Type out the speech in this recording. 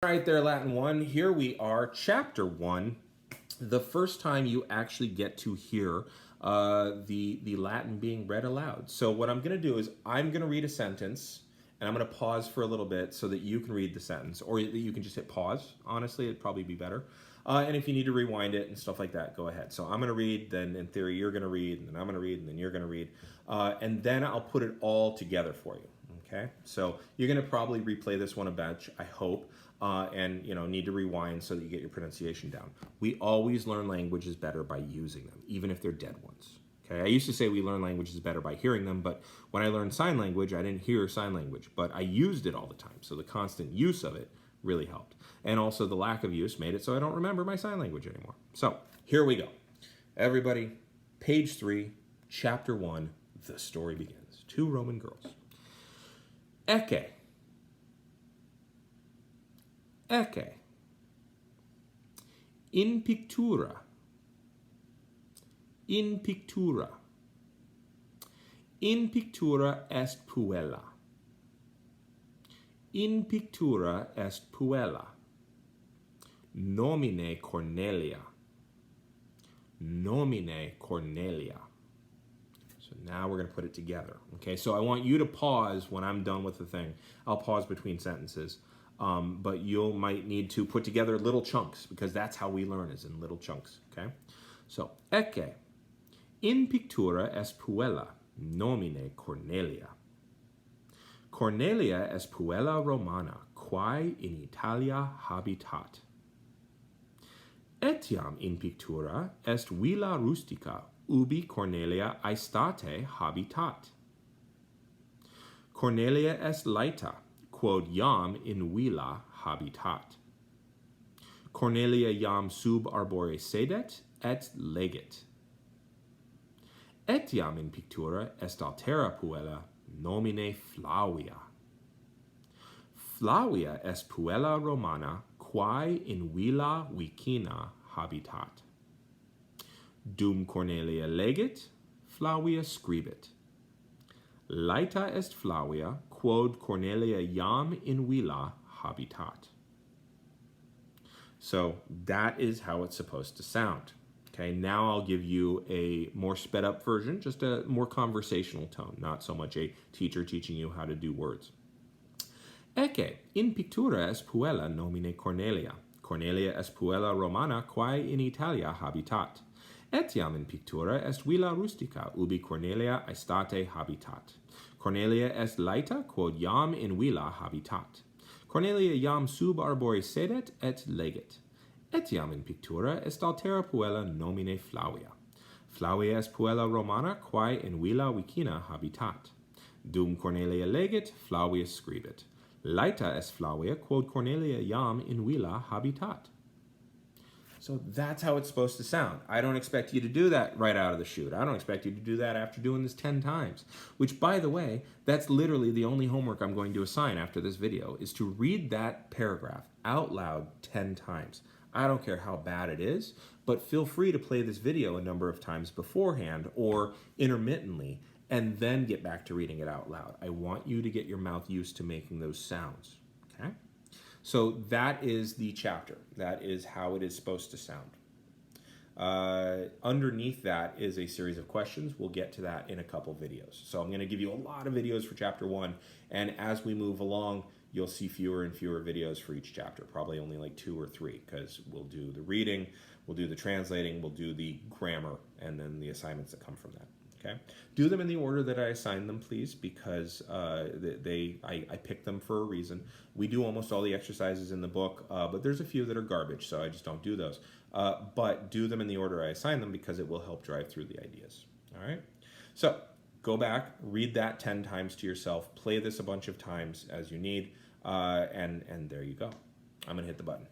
All right there, Latin 1. Here we are, Chapter 1. The first time you actually get to hear the Latin being read aloud. So what I'm going to do is I'm going to read a sentence, and I'm going to pause for a little bit so that you can read the sentence. Or you can just hit pause. Honestly, it'd probably be better. And if you need to rewind it and stuff like that, go ahead. So I'm going to read, then in theory you're going to read, and then I'm going to read, and then you're going to read. And then I'll put it all together for you. Okay, so you're going to probably replay this one a bunch, I hope, and need to rewind so that you get your pronunciation down. We always learn languages better by using them, even if they're dead ones. Okay, I used to say we learn languages better by hearing them, but when I learned sign language, I didn't hear sign language, but I used it all the time. So the constant use of it really helped, and also the lack of use made it so I don't remember my sign language anymore. So here we go, everybody. Page 3, Chapter 1. The story begins. 2 Roman girls. Ecce. Ecce. In pictura. In pictura. In pictura est puella. In pictura est puella. Nomine Cornelia. Nomine Cornelia. So now we're going to put it together. Okay, so I want you to pause when I'm done with the thing. I'll pause between sentences, but you might need to put together little chunks because that's how we learn, is in little chunks. Okay, so ecce in pictura est puella nomine Cornelia. Cornelia est puella Romana quae in Italia habitat. Etiam in pictura est villa rustica ubi Cornelia aestate habitat. Cornelia est laeta, quod iam in villa habitat. Cornelia iam sub arbore sedet et legit. Etiam in pictura est altera puella nomine Flavia. Flavia est puella Romana quae in villa vicina habitat. Dum Cornelia legit, Flavia scribit. Laeta est Flavia, quod Cornelia iam in villa habitat. So that is how it's supposed to sound. Okay, now I'll give you a more sped up version, just a more conversational tone, not so much a teacher teaching you how to do words. Ecce, in pictura est puella nomine Cornelia. Cornelia est puella Romana quae in Italia habitat. Etiam in pictura est villa rustica, ubi Cornelia aestate habitat. Cornelia est laeta, quod iam in villa habitat. Cornelia iam sub arbore sedet et legit. Etiam in pictura est altera puella nomine Flavia. Flavia est puella Romana quae in villa vicina habitat. Dum Cornelia legit, Flavia scribit. Laeta est Flavia, quod Cornelia iam in villa habitat. So that's how it's supposed to sound. I don't expect you to do that right out of the chute. I don't expect you to do that after doing this 10 times. Which, by the way, that's literally the only homework I'm going to assign after this video, is to read that paragraph out loud 10 times. I don't care how bad it is, but feel free to play this video a number of times beforehand or intermittently, and then get back to reading it out loud. I want you to get your mouth used to making those sounds, okay? So that is the chapter. That is how it is supposed to sound. Underneath that is a series of questions. We'll get to that in a couple videos. So I'm going to give you a lot of videos for chapter 1, and as we move along, you'll see fewer and fewer videos for each chapter, probably only like 2 or 3, because we'll do the reading, we'll do the translating, we'll do the grammar, and then the assignments that come from that. Okay, do them in the order that I assign them, please, because I picked them for a reason. We do almost all the exercises in the book, but there's a few that are garbage, so I just don't do those. But do them in the order I assign them because it will help drive through the ideas. All right, so go back, read that 10 times to yourself, play this a bunch of times as you need, and there you go. I'm gonna hit the button.